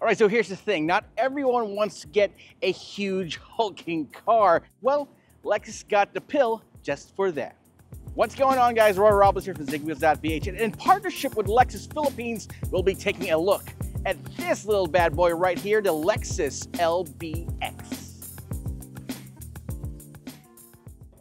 All right, so here's the thing. Not everyone wants to get a huge hulking car. Well, Lexus got the pill just for that. What's going on, guys? Roy Robles here from Zigwheels.Ph, and in partnership with Lexus Philippines, we'll be taking a look at this little bad boy right here, the Lexus LBX.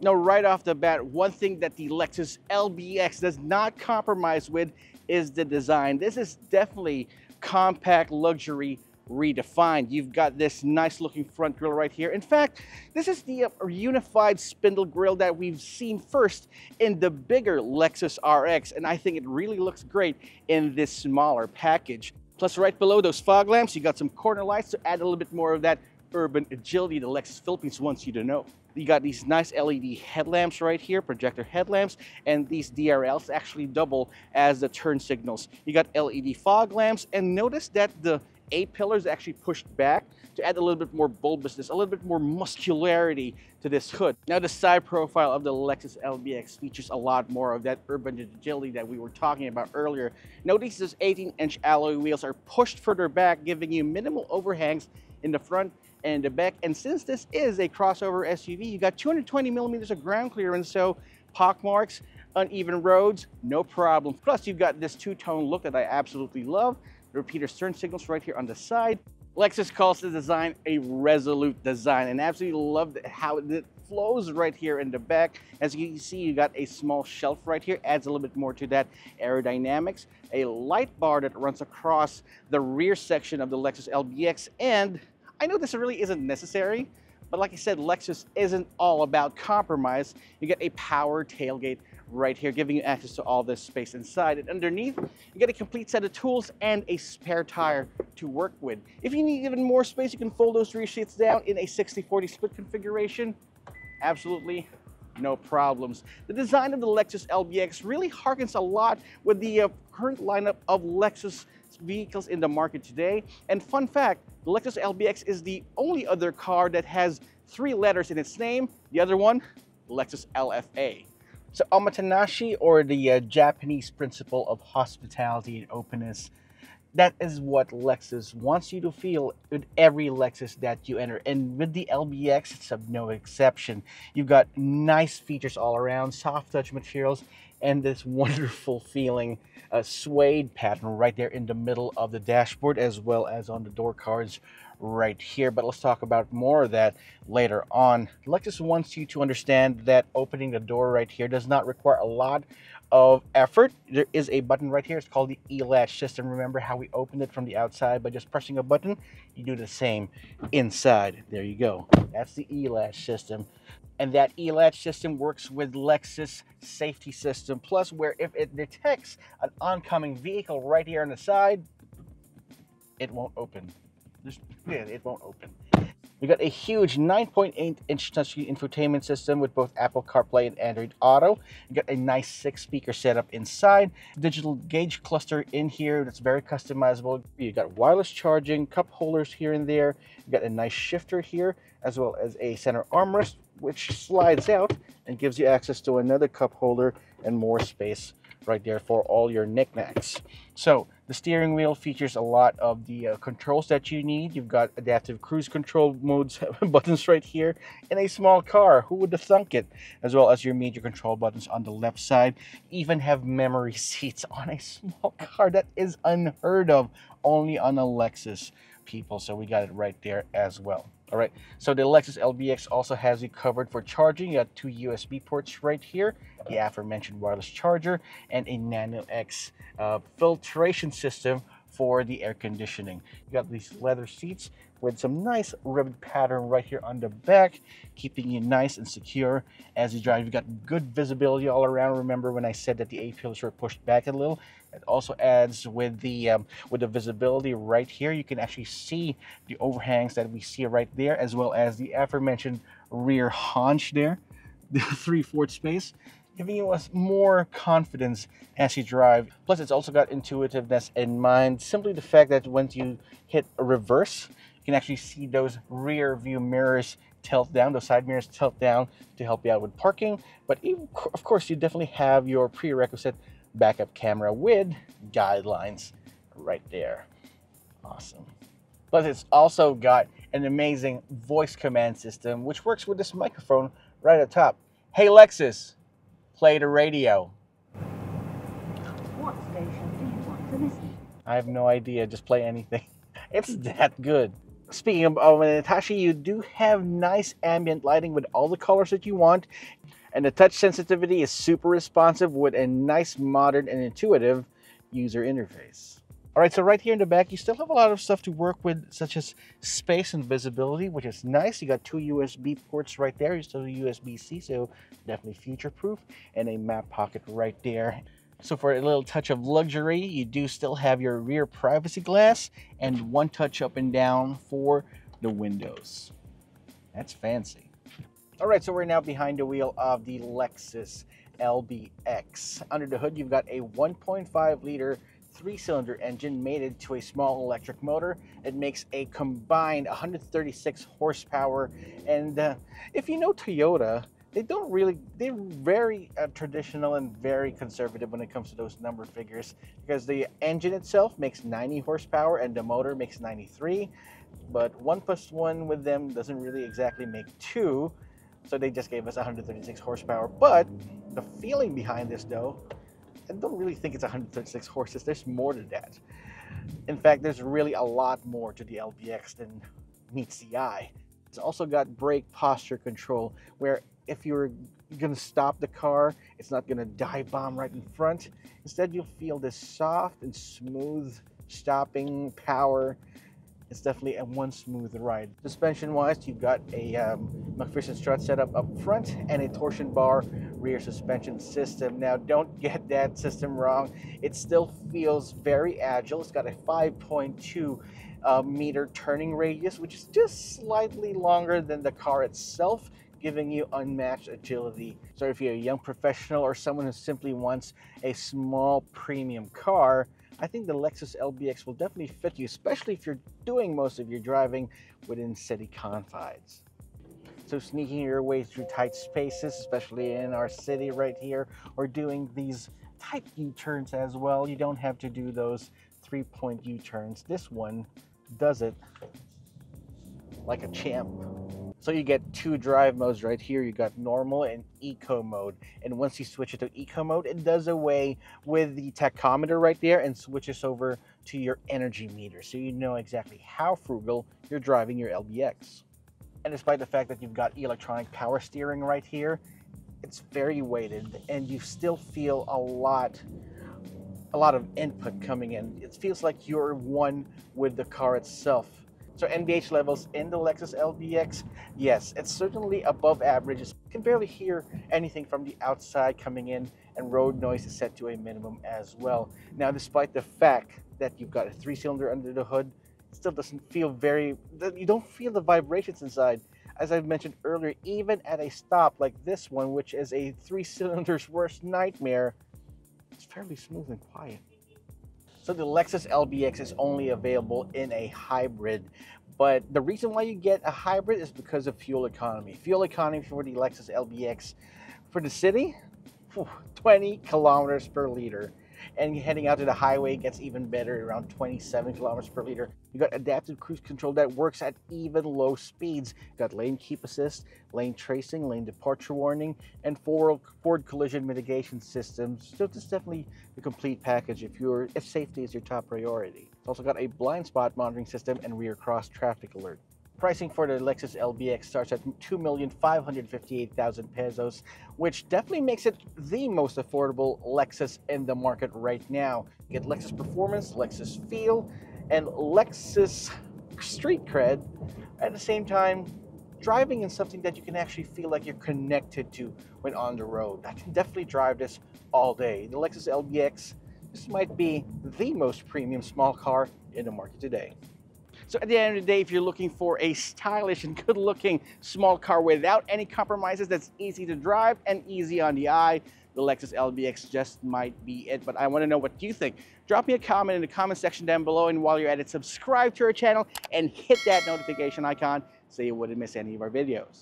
Now, right off the bat, one thing that the Lexus LBX does not compromise with is the design. This is definitely compact luxury redefined. You've got this nice looking front grille right here. In fact, this is the unified spindle grille that we've seen first in the bigger Lexus RX, and I think it really looks great in this smaller package. Plus, right below those fog lamps, you got some corner lights to add a little bit more of that urban agility the Lexus Philippines wants you to know. You got these nice LED headlamps right here, projector headlamps, and these DRLs actually double as the turn signals. You got LED fog lamps, and notice that the A-pillars actually pushed back to add a little bit more bulbousness, a little bit more muscularity to this hood. Now, the side profile of the Lexus LBX features a lot more of that urban agility that we were talking about earlier. Notice these 18-inch alloy wheels are pushed further back, giving you minimal overhangs in the front and the back. And since this is a crossover SUV, you got 220 millimeters of ground clearance, so pock marks, uneven roads, no problem. Plus, you've got this two-tone look that I absolutely love. The repeater turn signals right here on the side. Lexus calls the design a resolute design, and absolutely love how it flows right here in the back. As you can see, you got a small shelf right here, adds a little bit more to that aerodynamics. A light bar that runs across the rear section of the Lexus LBX, and I know this really isn't necessary, but like I said, Lexus isn't all about compromise. You get a power tailgate right here, giving you access to all this space inside. And underneath, you get a complete set of tools and a spare tire to work with. If you need even more space, you can fold those rear seats down in a 60-40 split configuration. Absolutely no problems. The design of the Lexus LBX really harkens a lot with the current lineup of Lexus vehicles in the market today. And fun fact, the Lexus LBX is the only other car that has 3 letters in its name. The other one, Lexus LFA. So omotenashi, or the Japanese principle of hospitality and openness, that is what Lexus wants you to feel with every Lexus that you enter. And with the LBX, it's of no exception. You've got nice features all around, soft touch materials, and this wonderful feeling suede pattern right there in the middle of the dashboard, as well as on the door cards right here. But let's talk about more of that later on. Lexus wants you to understand that opening the door right here does not require a lot of effort. There is a button right here. It's called the E-latch system. Remember how we opened it from the outside by just pressing a button? You do the same inside. There you go. That's the E-latch system. And that E-latch system works with Lexus safety system plus, where if it detects an oncoming vehicle right here on the side, it won't open. It won't open. We got a huge 9.8-inch touchscreen infotainment system with both Apple CarPlay and Android Auto. You got a nice 6-speaker setup inside. Digital gauge cluster in here that's very customizable. You got wireless charging, cup holders here and there. You got a nice shifter here, as well as a center armrest, which slides out and gives you access to another cup holder and more space right there for all your knickknacks. So the steering wheel features a lot of the controls that you need. You've got adaptive cruise control modes buttons right here in a small car. Who would have thunk it? As well as your major control buttons on the left side. Even have memory seats on a small car. That is unheard of, only on a Lexus, people. So we got it right there as well. All right, so the Lexus LBX also has you covered for charging. You got 2 USB ports right here, the aforementioned wireless charger, and a Nano X filtration system for the air conditioning. You got these leather seats with some nice ribbon pattern right here on the back, keeping you nice and secure as you drive. You've got good visibility all around. Remember when I said that the A-pillars were pushed back a little? It also adds with the visibility right here. You can actually see the overhangs that we see right there, as well as the aforementioned rear haunch there, the 3/4 space, giving you more confidence as you drive. Plus, it's also got intuitiveness in mind. Simply the fact that once you hit a reverse, you can actually see those rear view mirrors tilt down, those side mirrors tilt down to help you out with parking. But even, of course, you definitely have your prerequisite backup camera with guidelines right there. Awesome. Plus, it's also got an amazing voice command system, which works with this microphone right at top. Hey Lexus, play the radio. What station do you want to listen to? I have no idea, just play anything. It's that good. Speaking of Natasha, you do have nice ambient lighting with all the colors that you want. And the touch sensitivity is super responsive with a nice, modern, and intuitive user interface. All right, so right here in the back, you still have a lot of stuff to work with, such as space and visibility, which is nice. You got two USB ports right there. You still have USB-C, so definitely future-proof, and a map pocket right there. So for a little touch of luxury, you do still have your rear privacy glass and one touch up and down for the windows. That's fancy. All right, so we're now behind the wheel of the Lexus LBX. Under the hood, you've got a 1.5-liter 3-cylinder engine mated to a small electric motor. It makes a combined 136 horsepower. And if you know Toyota, they're very traditional and very conservative when it comes to those number figures, because the engine itself makes 90 horsepower and the motor makes 93. But 1 + 1 with them doesn't really exactly make 2. So they just gave us 136 horsepower. But the feeling behind this, though, I don't really think it's 136 horses. There's more to that. In fact, there's really a lot more to the LBX than meets the eye. It's also got brake posture control, where if you're going to stop the car, it's not going to dive bomb right in front. Instead, you'll feel this soft and smooth stopping power. It's definitely a one smooth ride. Suspension-wise, you've got a McPherson strut setup up front and a torsion bar rear suspension system. Now, don't get that system wrong. It still feels very agile. It's got a 5.2 meter turning radius, which is just slightly longer than the car itself, giving you unmatched agility. So if you're a young professional or someone who simply wants a small premium car, I think the Lexus LBX will definitely fit you, especially if you're doing most of your driving within city confines. So sneaking your way through tight spaces, especially in our city right here, or doing these tight U-turns as well, you don't have to do those 3-point U-turns. This one does it like a champ. So you get 2 drive modes right here. You got normal and eco mode. And once you switch it to eco mode, it does away with the tachometer right there and switches over to your energy meter. So you know exactly how frugal you're driving your LBX. And despite the fact that you've got electronic power steering right here, it's very weighted and you still feel a lot of input coming in. It feels like you're one with the car itself. So NVH levels in the Lexus LBX, yes, it's certainly above average. You can barely hear anything from the outside coming in, and road noise is set to a minimum as well. Now, despite the fact that you've got a 3-cylinder under the hood, it still doesn't feel you don't feel the vibrations inside. As I've mentioned earlier, even at a stop like this one, which is a 3-cylinder's worst nightmare, it's fairly smooth and quiet. So the Lexus LBX is only available in a hybrid, but the reason why you get a hybrid is because of fuel economy. Fuel economy for the Lexus LBX for the city, 20 kilometers per liter. And heading out to the highway gets even better, around 27 kilometers per liter. You got adaptive cruise control that works at even low speeds. You got lane keep assist, lane tracing, lane departure warning, and forward collision mitigation systems. So it's definitely the complete package if safety is your top priority. It's also got a blind spot monitoring system and rear cross traffic alert. Pricing for the Lexus LBX starts at 2,558,000 pesos, which definitely makes it the most affordable Lexus in the market right now. You get Lexus performance, Lexus feel, and Lexus street cred. At the same time, driving in something that you can actually feel like you're connected to when on the road. I can definitely drive this all day. The Lexus LBX, this might be the most premium small car in the market today. So at the end of the day, if you're looking for a stylish and good-looking small car without any compromises, that's easy to drive and easy on the eye, the Lexus LBX just might be it. But I want to know what you think. Drop me a comment in the comment section down below, and while you're at it, subscribe to our channel and hit that notification icon so you wouldn't miss any of our videos.